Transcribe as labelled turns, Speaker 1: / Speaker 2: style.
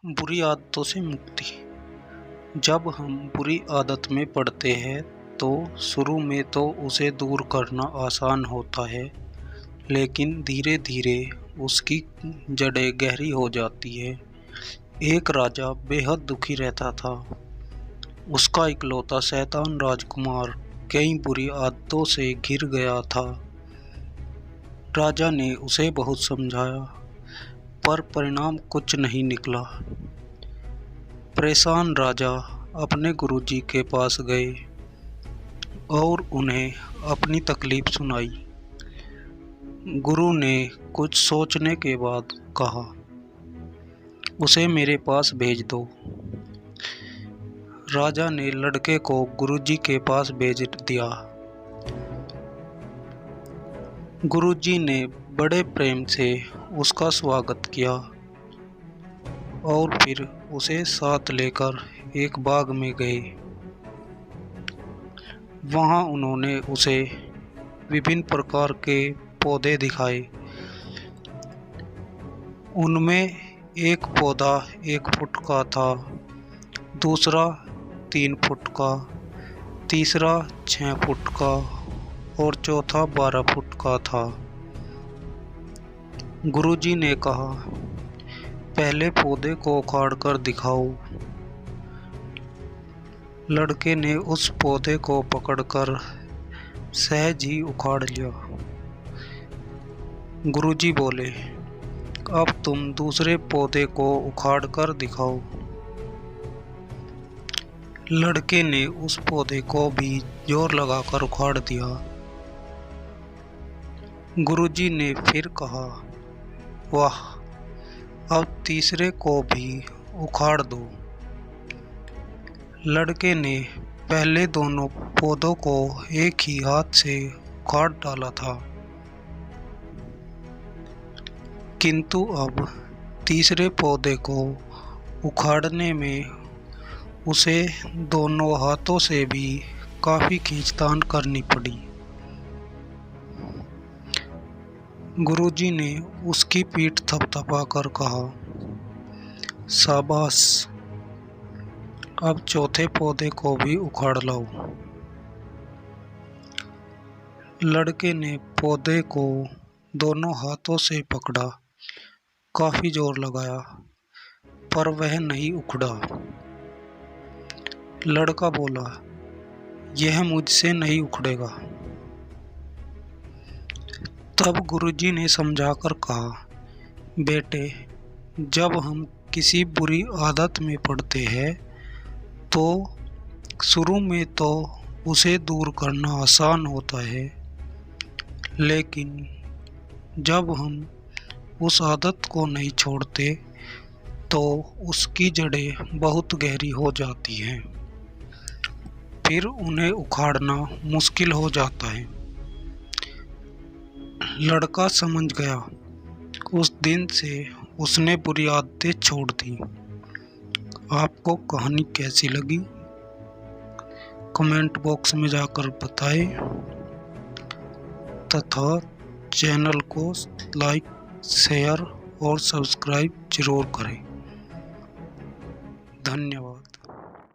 Speaker 1: बुरी आदतों से मुक्ति। जब हम बुरी आदत में पड़ते हैं तो शुरू में तो उसे दूर करना आसान होता है, लेकिन धीरे धीरे उसकी जड़ें गहरी हो जाती है। एक राजा बेहद दुखी रहता था। उसका इकलौता शैतान राजकुमार कई बुरी आदतों से घिर गया था। राजा ने उसे बहुत समझाया, पर परिणाम कुछ नहीं निकला। परेशान राजा अपने गुरुजी के पास गए और उन्हें अपनी तकलीफ सुनाई। गुरु ने कुछ सोचने के बाद कहा, उसे मेरे पास भेज दो। राजा ने लड़के को गुरुजी के पास भेज दिया। गुरुजी ने बड़े प्रेम से उसका स्वागत किया और फिर उसे साथ लेकर एक बाग में गए। वहां उन्होंने उसे विभिन्न प्रकार के पौधे दिखाए। उनमें एक पौधा 1 फुट का था, दूसरा 3 फुट का, तीसरा 6 फुट का और चौथा 12 फुट का था। गुरुजी ने कहा, पहले पौधे को उखाड़ कर दिखाओ। लड़के ने उस पौधे को पकड़कर सहज ही उखाड़ लिया। गुरुजी बोले, अब तुम दूसरे पौधे को उखाड़ कर दिखाओ। लड़के ने उस पौधे को भी जोर लगाकर उखाड़ दिया। गुरुजी ने फिर कहा, वाह, अब तीसरे को भी उखाड़ दो। लड़के ने पहले दोनों पौधों को एक ही हाथ से उखाड़ डाला था, किंतु अब तीसरे पौधे को उखाड़ने में उसे दोनों हाथों से भी काफी खींचतान करनी पड़ी। गुरुजी ने उसकी पीठ थपथपाकर कहा, शाबाश, अब चौथे पौधे को भी उखाड़ लाओ। लड़के ने पौधे को दोनों हाथों से पकड़ा, काफी जोर लगाया, पर वह नहीं उखड़ा। लड़का बोला, यह मुझसे नहीं उखड़ेगा। तब गुरुजी ने समझाकर कहा, बेटे, जब हम किसी बुरी आदत में पड़ते हैं तो शुरू में तो उसे दूर करना आसान होता है, लेकिन जब हम उस आदत को नहीं छोड़ते तो उसकी जड़ें बहुत गहरी हो जाती हैं। फिर उन्हें उखाड़ना मुश्किल हो जाता है। लड़का समझ गया। उस दिन से उसने बुरी आदतें छोड़ दी। आपको कहानी कैसी लगी? कमेंट बॉक्स में जाकर बताएं तथा चैनल को लाइक, शेयर और सब्सक्राइब जरूर करें।